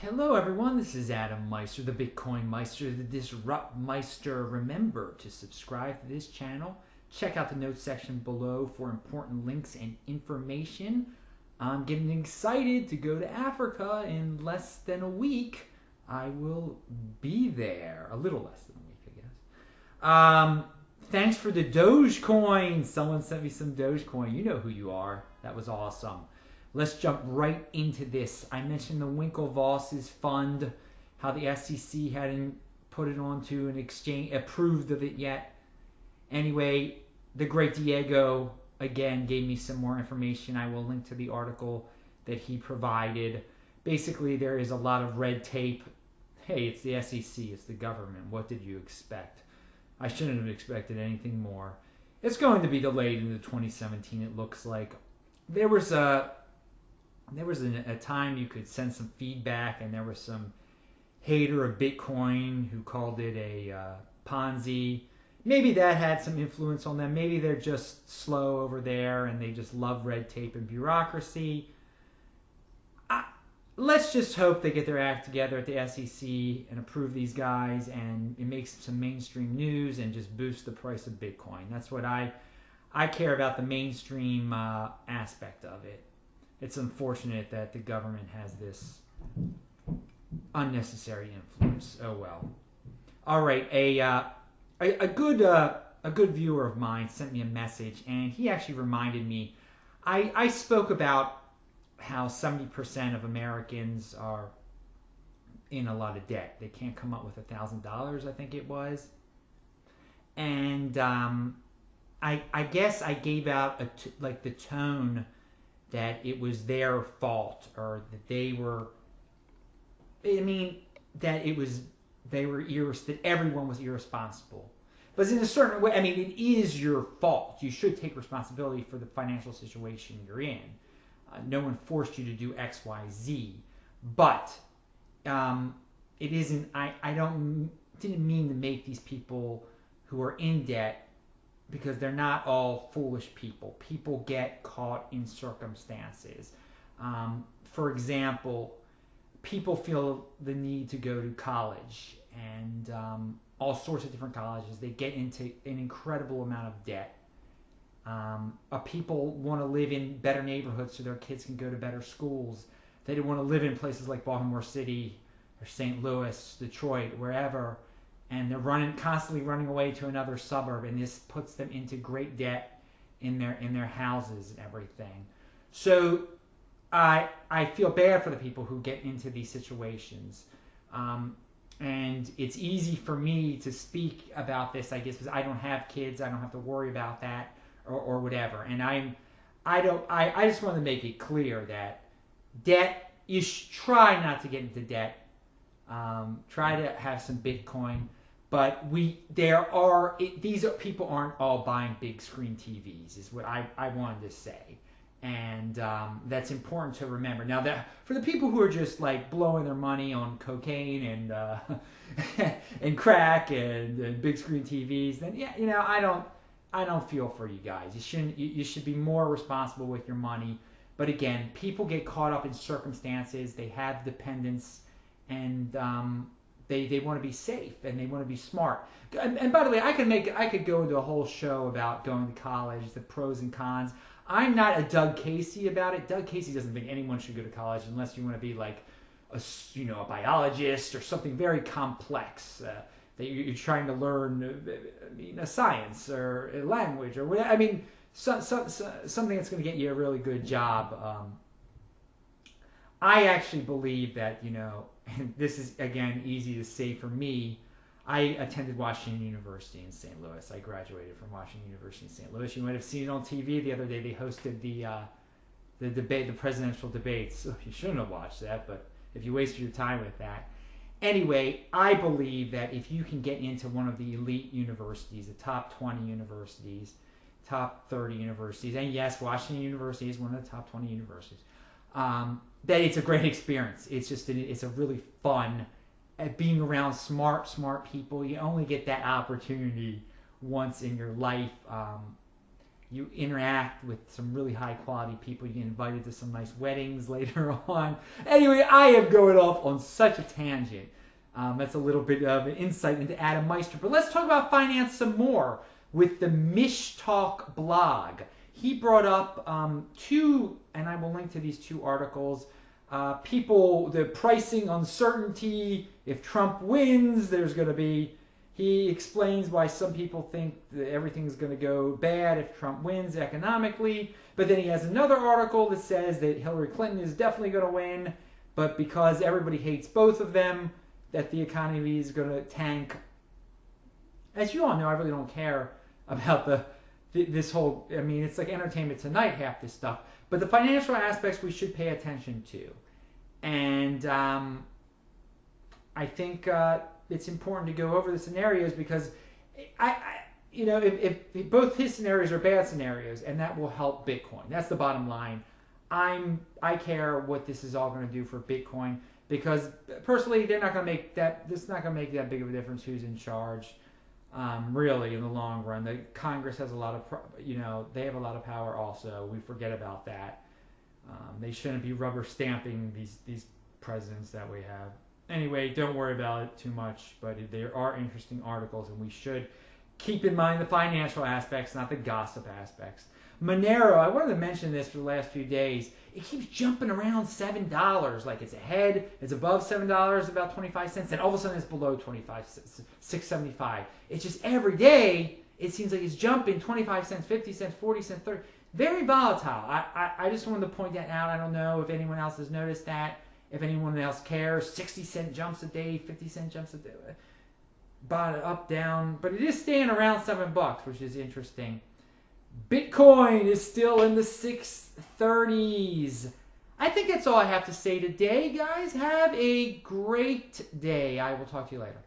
Hello everyone, this is Adam Meister, the BitcoinMeister, the Disrupt Meister. Remember to subscribe to this channel. Check out the notes section below for important links and information. I'm getting excited to go to Africa in less than a week. I will be there. A little less than a week, I guess. Thanks for the Dogecoin. Someone sent me some Dogecoin. You know who you are. That was awesome. Let's jump right into this. I mentioned the Winklevoss's fund, how the SEC hadn't put it onto an exchange, approved of it yet. Anyway, the great Diego, again, gave me some more information. I will link to the article that he provided. Basically, there is a lot of red tape. Hey, it's the SEC, it's the government. What did you expect? I shouldn't have expected anything more. It's going to be delayed into 2017, it looks like. There was a time you could send some feedback, and there was some hater of Bitcoin who called it a Ponzi. Maybe that had some influence on them. Maybe they're just slow over there and they just love red tape and bureaucracy. Let's just hope they get their act together at the SEC and approve these guys, and it makes some mainstream news and just boosts the price of Bitcoin. That's what I care about, the mainstream aspect of it. It's unfortunate that the government has this unnecessary influence. Oh well. All right, a good viewer of mine sent me a message, and he actually reminded me. I spoke about how 70% of Americans are in a lot of debt. They can't come up with $1,000, I think it was, and I guess I gave out the tone that it was their fault, or that they were, that that everyone was irresponsible. But in a certain way, it is your fault. You should take responsibility for the financial situation you're in. No one forced you to do X, Y, Z. But it isn't, didn't mean to make these people who are in debt, because they're not all foolish people. People get caught in circumstances. For example, people feel the need to go to college, and all sorts of different colleges. They get into an incredible amount of debt. People want to live in better neighborhoods so their kids can go to better schools. They don't want to live in places like Baltimore City or St. Louis, Detroit, wherever. And they're constantly running away to another suburb, and this puts them into great debt in their houses and everything. So I feel bad for the people who get into these situations, and it's easy for me to speak about this, I guess, because I don't have kids. I don't have to worry about that or whatever. And I just want to make it clear that debt, you should try not to get into debt. Try to have some Bitcoin. But people aren't all buying big screen TVs, is what I wanted to say. And that's important to remember. Now, for the people who are just like blowing their money on cocaine and and crack and big screen TVs, then yeah, I don't feel for you guys. You should be more responsible with your money. But again, people get caught up in circumstances. They have dependents, and They want to be safe, and they want to be smart. And by the way, I could go into a whole show about going to college, the pros and cons. I'm not a Doug Casey about it. Doug Casey doesn't think anyone should go to college unless you want to be like a biologist or something very complex that you're trying to learn, a science or a language or whatever. Something that's going to get you a really good job. I actually believe that, and this is, again, easy to say for me, I attended Washington University in St. Louis. I graduated from Washington University in St. Louis. You might have seen it on TV the other day. They hosted the debate, the presidential debates. So you shouldn't have watched that, but if you wasted your time with that. Anyway, I believe that if you can get into one of the elite universities, the top 20 universities, top 30 universities, and yes, Washington University is one of the top 20 universities, that it's a great experience. It's a really fun, being around smart people. You only get that opportunity once in your life, You interact with some really high quality people. You get invited to some nice weddings later on. Anyway, I am going off on such a tangent. That's a little bit of an insight into Adam Meister. But let's talk about finance some more with the MishTalk blog. He brought up two, and I will link to these two articles. The pricing uncertainty. If Trump wins, there's going to be... He explains why some people think that everything's going to go bad if Trump wins economically. But then he has another article that says that Hillary Clinton is definitely going to win, but because everybody hates both of them, that the economy is going to tank. As you all know, I really don't care about this whole... I mean, it's like Entertainment Tonight, half this stuff. But the financial aspects we should pay attention to. And I think it's important to go over the scenarios because if both his scenarios are bad scenarios, and that will help Bitcoin. That's the bottom line. I care what this is all going to do for Bitcoin because personally, they're not going to make that. This is not going to make that big of a difference who's in charge. Really, in the long run, the Congress has a lot of, they have a lot of power. Also, we forget about that. They shouldn't be rubber stamping these presidents that we have. Anyway, don't worry about it too much, but there are interesting articles, and we should keep in mind the financial aspects, not the gossip aspects. Monero, I wanted to mention this for the last few days. It keeps jumping around $7. Like it's ahead, it's above $7, about 25 cents, and all of a sudden it's below 25, $6.75. It's just every day, it seems like it's jumping 25 cents, 50 cents, 40 cents, 30. Very volatile. I just wanted to point that out. I don't know if anyone else has noticed that. If anyone else cares, 60-cent jumps a day, 50-cent jumps a day, bottom up, down, but it is staying around $7, which is interesting. Bitcoin is still in the 630s. I think that's all I have to say today, guys. Have a great day. I will talk to you later.